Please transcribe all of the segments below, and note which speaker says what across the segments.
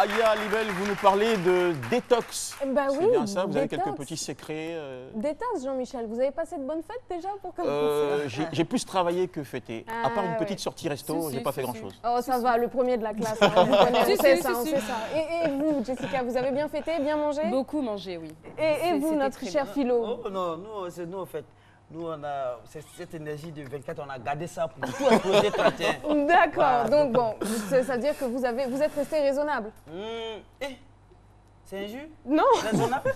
Speaker 1: Aya Libel, vous nous parlez de détox.
Speaker 2: Bah
Speaker 1: C'est
Speaker 2: oui,
Speaker 1: bien ça, vous avez
Speaker 2: détox.
Speaker 1: quelques petits secrets.
Speaker 2: Détox, Jean-Michel, vous avez passé de bonnes fêtes déjà pour commencer?
Speaker 1: J'ai plus travaillé que fêté. À part une petite
Speaker 2: ouais.
Speaker 1: sortie resto, j'ai pas fait grand-chose.
Speaker 2: Oh, ça va, le premier de la classe, hein, on connaît, on sait ça, on sait ça. Et vous, Jessica, vous avez bien fêté, bien mangé?
Speaker 3: Beaucoup mangé, oui.
Speaker 2: Et vous, notre cher Philo?
Speaker 4: Oh non, nous en fait, nous on a cette énergie de 24, on a gardé ça pour tout exploser 31.
Speaker 2: D'accord,
Speaker 4: Voilà.
Speaker 2: donc bon, ça veut dire que vous êtes resté raisonnable.
Speaker 4: C'est un jus
Speaker 2: Non,
Speaker 4: raisonnable?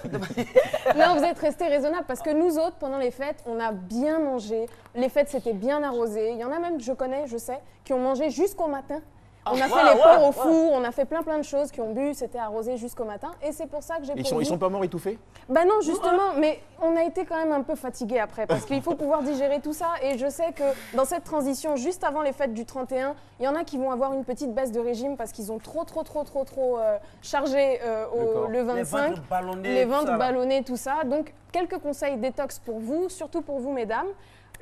Speaker 2: non, vous êtes resté raisonnable parce que nous autres, pendant les fêtes, on a bien mangé. Les fêtes, c'était bien arrosé. Il y en a même, je connais, je sais, qui ont mangé jusqu'au matin. On a fait les porcs au four, on a fait plein de choses, qui ont bu, c'était arrosé jusqu'au matin. Et c'est pour ça que j'ai
Speaker 1: Ils sont pas morts étouffés?
Speaker 2: Bah non, justement, mais on a été quand même un peu fatigués après, parce qu'il faut pouvoir digérer tout ça. Et je sais que dans cette transition, juste avant les fêtes du 31, il y en a qui vont avoir une petite baisse de régime parce qu'ils ont trop chargé le 25. Les ventres ballonnés, tout ça. Donc, quelques conseils détox pour vous, surtout pour vous, mesdames.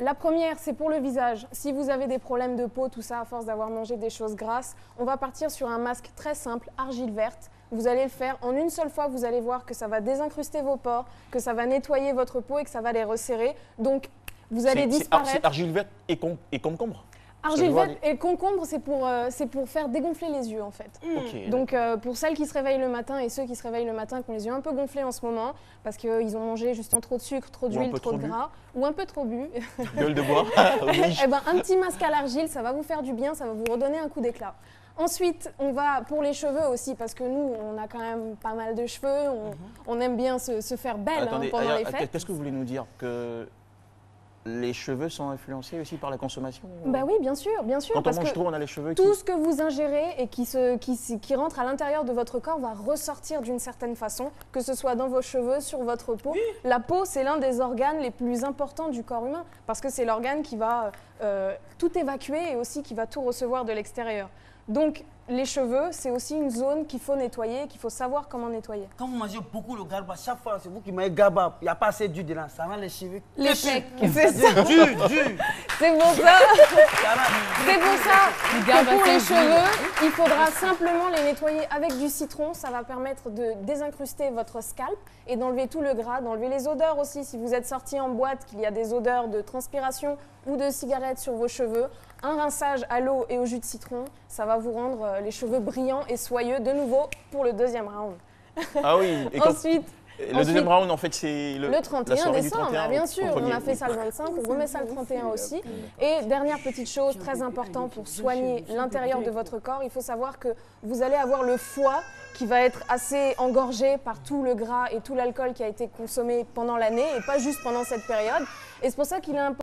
Speaker 2: La première, c'est pour le visage. Si vous avez des problèmes de peau, tout ça, à force d'avoir mangé des choses grasses, on va partir sur un masque très simple, argile verte. Vous allez le faire en une seule fois, vous allez voir que ça va désincruster vos pores, que ça va nettoyer votre peau et que ça va les resserrer. Donc, vous allez disparaître.
Speaker 1: C'est argile verte et concombre?
Speaker 2: Argile verte et concombre, c'est pour faire dégonfler les yeux en fait.
Speaker 1: Okay,
Speaker 2: donc pour celles qui se réveillent le matin et ceux qui se réveillent le matin qui ont les yeux un peu gonflés en ce moment parce qu'ils ont mangé justement trop de sucre, trop d'huile, trop de gras ou un peu trop bu.
Speaker 1: Gueule de bois. Oui.
Speaker 2: Eh ben, un petit masque à l'argile, ça va vous faire du bien, ça va vous redonner un coup d'éclat. Ensuite, on va pour les cheveux aussi, parce que nous, on a quand même pas mal de cheveux, on aime bien se faire belle.
Speaker 1: Attendez,
Speaker 2: pendant les fêtes.
Speaker 1: Qu'est-ce que vous voulez nous dire? Que les cheveux sont influencés aussi par la consommation?
Speaker 2: Bah oui, bien sûr.
Speaker 1: Quand
Speaker 2: parce
Speaker 1: on mange
Speaker 2: que
Speaker 1: trop, on a les cheveux
Speaker 2: tout ce que vous ingérez et qui rentre à l'intérieur de votre corps va ressortir d'une certaine façon, que ce soit dans vos cheveux, sur votre peau. Oui. La peau, c'est l'un des organes les plus importants du corps humain, parce que c'est l'organe qui va tout évacuer et aussi qui va tout recevoir de l'extérieur. Donc, les cheveux, c'est aussi une zone qu'il faut nettoyer, qu'il faut savoir comment nettoyer.
Speaker 4: Quand vous mangez beaucoup le garba, chaque fois, c'est vous qui mangez garba, il n'y a pas assez d'huile dedans, ça rend les cheveux.
Speaker 2: Les pecs, c'est ça.
Speaker 4: Dur.
Speaker 2: C'est pour ça. C'est pour ça que pour les cheveux, il faudra simplement les nettoyer avec du citron. Ça va permettre de désincruster votre scalp et d'enlever tout le gras, d'enlever les odeurs aussi. Si vous êtes sorti en boîte, qu'il y a des odeurs de transpiration ou de cigarettes sur vos cheveux, un rinçage à l'eau et au jus de citron, ça va vous rendre les cheveux brillants et soyeux de nouveau pour le deuxième round.
Speaker 1: Ah oui. Et
Speaker 2: Ensuite,
Speaker 1: le deuxième round, en fait, c'est
Speaker 2: le 31 décembre, bien sûr. On a fait ça le 25, on remet ça le 31 aussi. Et dernière petite chose très importante pour soigner l'intérieur de votre corps, il faut savoir que vous allez avoir le foie qui va être assez engorgé par tout le gras et tout l'alcool qui a été consommé pendant l'année et pas juste pendant cette période. Et c'est pour ça qu'il est important